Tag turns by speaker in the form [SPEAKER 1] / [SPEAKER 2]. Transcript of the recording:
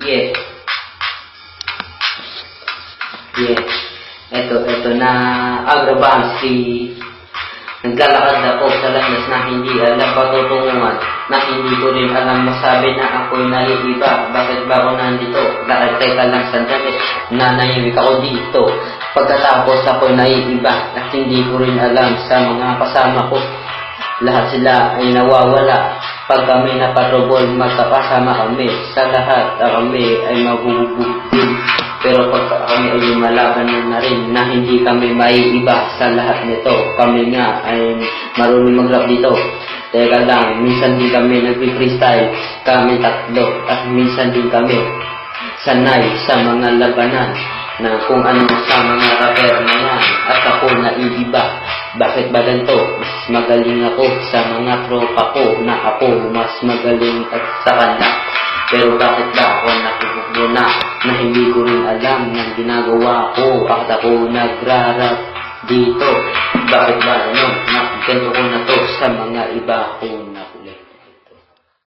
[SPEAKER 1] Yeah. Yeah. Ito na agrabang si naglalakad ako sa landas na hindi alam patutunguhan, na hindi ko rin alam masabi na ako'y naiiba. Bakit ba ako nandito? Teka lang sandali, nanahimik ako dito. Pagkatapos ako'y naiiba at hindi ko rin alam sa mga kasama ko. Lahat sila ay nawawala. Pag kami napatrobol, magkakasama kami. Sa lahat kami ay mabubugbog. Pero pag kami ay lumalaban na rin, na hindi kami maiiba sa lahat nito. Kami nga ay marunong mag-rap dito. Teka lang, minsan din kami nag-freestyle, kami tatlo. At minsan din kami sanay sa mga labanan, na kung ano sa mga rapper na yan. At ako naiiba. Bakit ba ganito? Mas magaling ako sa mga tropa ko, na ako mas magaling at sa kanila. Pero bakit ba ako nakikugbo na hindi ko rin alam ng ginagawa ko? At ako nagrarap dito. Bakit ba ano? Nakikento ko na to sa mga iba kong